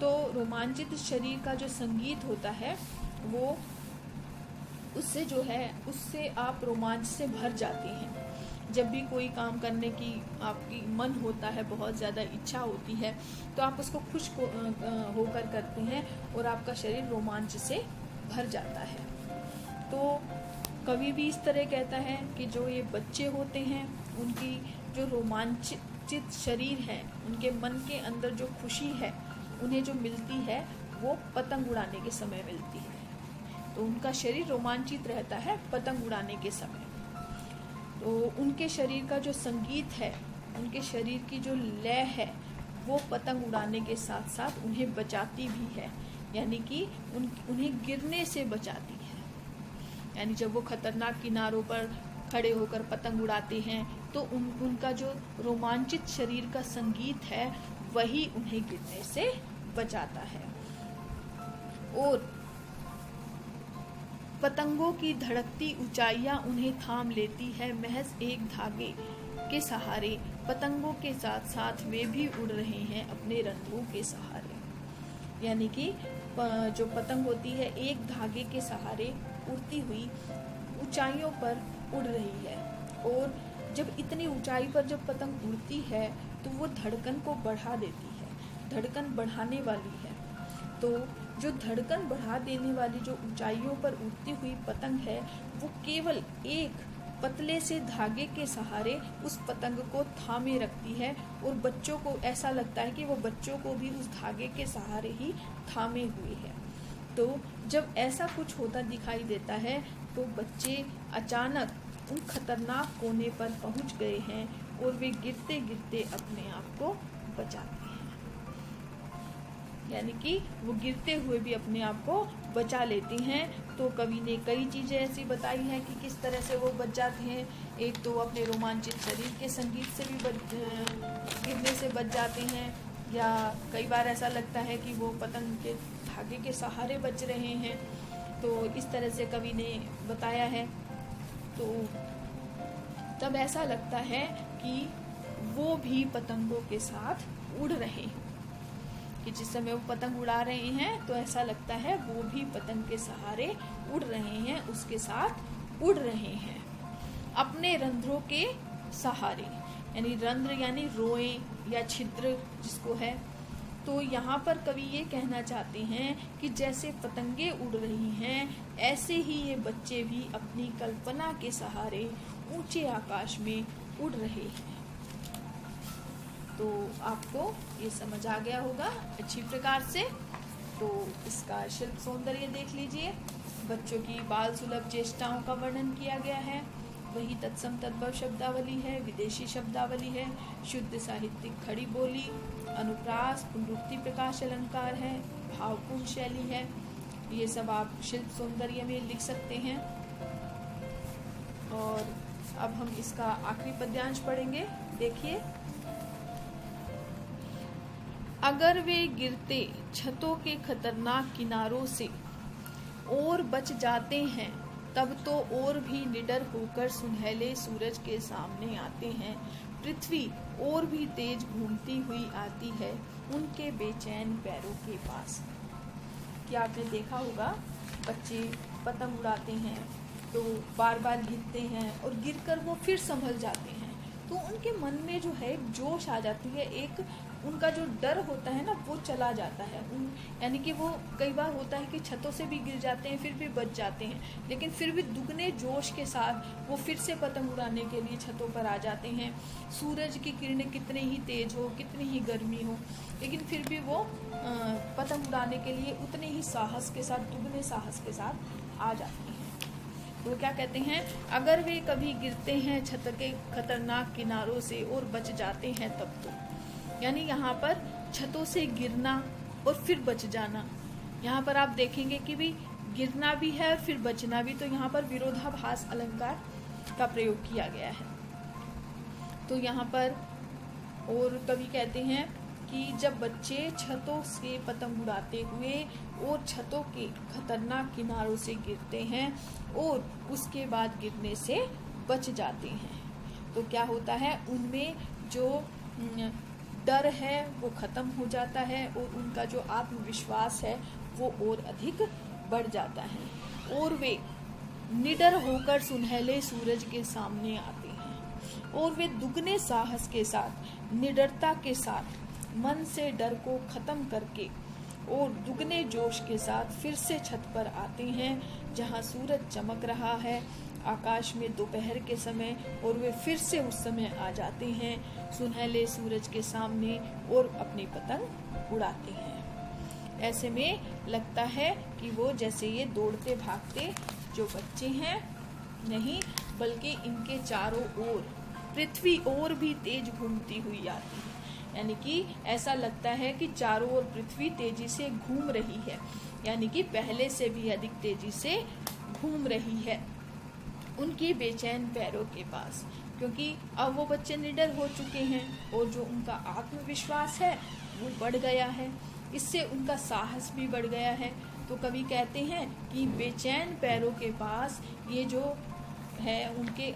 तो रोमांचित शरीर का जो संगीत होता है वो उससे जो है उससे आप रोमांच से भर जाते हैं। जब भी कोई काम करने की आपकी मन होता है, बहुत ज़्यादा इच्छा होती है, तो आप उसको खुश होकर करते हैं और आपका शरीर रोमांच से भर जाता है। तो कवि भी इस तरह कहता है कि जो ये बच्चे होते हैं उनकी जो रोमांचित शरीर है, उनके मन के अंदर जो खुशी है उन्हें जो मिलती है वो पतंग उड़ाने के समय मिलती है। तो उनका शरीर रोमांचित रहता है पतंग उड़ाने के समय। तो उनके शरीर का जो संगीत है, उनके शरीर की जो लय है, वो पतंग उड़ाने के साथ साथ उन्हें बचाती भी है, यानी कि उन्हें गिरने से बचाती है। यानी जब वो खतरनाक किनारों पर खड़े होकर पतंग उड़ाते हैं तो उनका जो रोमांचित शरीर का संगीत है वही उन्हें गिरने से बचाता है। और पतंगों की धड़कती ऊंचाइयां उन्हें थाम लेती है महज एक धागे के सहारे। पतंगों के साथ साथ वे भी उड़ रहे हैं अपने रंध्रों के सहारे। यानी कि जो पतंग होती है एक धागे के सहारे उड़ती हुई ऊंचाइयों पर उड़ रही है। और जब इतनी ऊंचाई पर जब पतंग उड़ती है तो वो धड़कन को बढ़ा देती है, धड़कन बढ़ाने वाली है। तो जो धड़कन बढ़ा देने वाली जो ऊंचाइयों पर उड़ती हुई पतंग है वो केवल एक पतले से धागे के सहारे उस पतंग को थामे रखती है और बच्चों को ऐसा लगता है कि वो बच्चों को भी उस धागे के सहारे ही थामे हुए है। तो जब ऐसा कुछ होता दिखाई देता है तो बच्चे अचानक उन खतरनाक कोने पर पहुंच गए हैं और वे गिरते गिरते अपने आप को बचाते हैं, यानी कि वो गिरते हुए भी अपने आप को बचा लेती हैं। तो कवि ने कई चीजें ऐसी बताई हैं कि किस तरह से वो बच जाते हैं। एक तो अपने रोमांचित शरीर के संगीत से भी गिरने से बच जाते हैं, या कई बार ऐसा लगता है कि वो पतंग के धागे के सहारे बच रहे हैं। तो इस तरह से कवि ने बताया है। तो तब ऐसा लगता है कि वो भी पतंगों के साथ उड़ रहे हैं, कि जिस समय वो पतंग उड़ा रहे हैं तो ऐसा लगता है वो भी पतंग के सहारे उड़ रहे हैं, उसके साथ उड़ रहे हैं अपने रंध्रों के सहारे। यानी रंध्र यानी रोए या छिद्र जिसको है। तो यहाँ पर कवि ये कहना चाहते हैं कि जैसे पतंगे उड़ रही हैं ऐसे ही ये बच्चे भी अपनी कल्पना के सहारे ऊंचे आकाश में उड़ रहे हैं। तो आपको ये समझ आ गया होगा अच्छी प्रकार से। तो इसका शिल्प सौंदर्य देख लीजिए। बच्चों की बाल सुलभ चेष्टाओं का वर्णन किया गया है। वही तत्सम तद्भव शब्दावली है, विदेशी शब्दावली है, शुद्ध साहित्यिक खड़ी बोली, अनुप्रास, पुनरुक्ति, प्रकाश अलंकार है, भावपूर्ण शैली है। ये सब आप शिल्प सौंदर्य में लिख सकते हैं। और अब हम इसका आखिरी पद्यांश पढ़ेंगे। देखिए, अगर वे गिरते छतों के खतरनाक किनारों से और बच जाते हैं तब तो और भी निडर होकर सुनहले सूरज के सामने आते हैं। पृथ्वी और भी तेज घूमती हुई आती है उनके बेचैन पैरों के पास। क्या आपने देखा होगा, बच्चे पतंग उड़ाते हैं तो बार बार गिरते हैं और गिरकर वो फिर संभल जाते हैं, तो उनके मन में जो है एक जोश आ जाती है, एक उनका जो डर होता है ना वो चला जाता है। यानी कि वो कई बार होता है कि छतों से भी गिर जाते हैं फिर भी बच जाते हैं, लेकिन फिर भी दुगने जोश के साथ वो फिर से पतंग उड़ाने के लिए छतों पर आ जाते हैं। सूरज की किरणें कितने ही तेज हो, कितनी ही गर्मी हो, लेकिन फिर भी वो पतंग उड़ाने के लिए उतने ही साहस के साथ, दुगने साहस के साथ आ जाते हैं। तो क्या कहते हैं, अगर वे कभी गिरते हैं छत के खतरनाक किनारों से और बच जाते हैं तब तो। यानी यहाँ पर छतों से गिरना और फिर बच जाना, यहाँ पर आप देखेंगे कि भी गिरना भी है और फिर बचना भी, तो यहाँ पर विरोधाभास अलंकार का प्रयोग किया गया है। तो यहाँ पर और कवि कहते हैं कि जब बच्चे छतों से पतंग उड़ाते हुए और छतों के खतरनाक किनारों से गिरते हैं और उसके बाद गिरने से बच जाते हैं, तो क्या होता है, उनमें जो डर है वो खत्म हो जाता है और उनका जो आत्मविश्वास है वो और अधिक बढ़ जाता है और वे निडर होकर सुनहले सूरज के सामने आते हैं और वे दुगने साहस के साथ, निडरता के साथ, मन से डर को खत्म करके और दुगने जोश के साथ फिर से छत पर आते हैं जहां सूरज चमक रहा है आकाश में दोपहर के समय, और वे फिर से उस समय आ जाते हैं सुनहले सूरज के सामने और अपनी पतंग उड़ाते हैं। ऐसे में लगता है कि वो जैसे ये दौड़ते भागते जो बच्चे हैं नहीं, बल्कि इनके चारों ओर पृथ्वी और भी तेज घूमती हुई आती है। यानी कि ऐसा लगता है कि चारों ओर पृथ्वी तेजी से घूम रही है, यानी कि पहले से भी अधिक तेजी से घूम रही है उनके बेचैन पैरों के पास, क्योंकि अब वो बच्चे निडर हो चुके हैं और जो उनका आत्मविश्वास है वो बढ़ गया है, इससे उनका साहस भी बढ़ गया है। तो कवि कहते हैं कि बेचैन पैरों के पास ये जो है उनके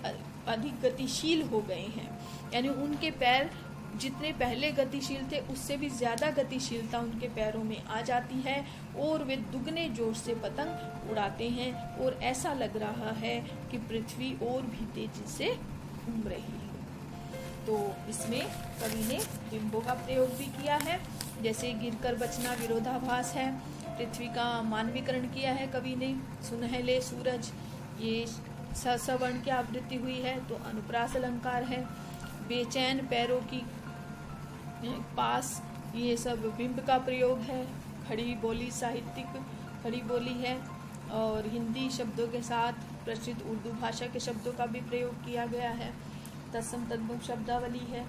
अधिक गतिशील हो गए हैं, यानी उनके पैर जितने पहले गतिशील थे उससे भी ज्यादा गतिशीलता उनके पैरों में आ जाती है और वे दुगने जोश से पतंग उड़ाते हैं और ऐसा लग रहा है कि पृथ्वी और भी तेजी से घूम रही है। तो इसमें कवि ने बिंबों का प्रयोग भी किया है, जैसे गिरकर बचना विरोधाभास है, पृथ्वी का मानवीकरण किया है कवि ने। सुनहले सूरज, ये सवर्ण की आवृत्ति हुई है तो अनुप्रास अलंकार है। बेचैन पैरों की पास, ये सब बिंब का प्रयोग है। खड़ी बोली साहित्यिक खड़ी बोली है और हिंदी शब्दों के साथ प्रचलित उर्दू भाषा के शब्दों का भी प्रयोग किया गया है। तत्सम तद्भव शब्दावली है,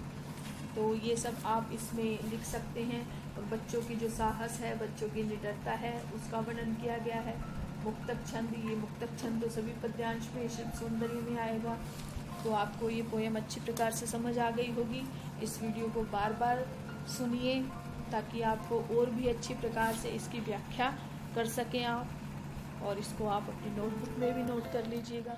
तो ये सब आप इसमें लिख सकते हैं। और बच्चों की जो साहस है, बच्चों की निडरता है, उसका वर्णन किया गया है। मुक्तक छंद, ये मुक्तक छंद तो सभी पद्यांश में शिल्प सौंदर्य में आएगा। तो आपको ये पोयम अच्छी प्रकार से समझ आ गई होगी। इस वीडियो को बार बार सुनिए ताकि आपको और भी अच्छी प्रकार से इसकी व्याख्या कर सकें आप, और इसको आप अपनी नोटबुक में भी नोट कर लीजिएगा।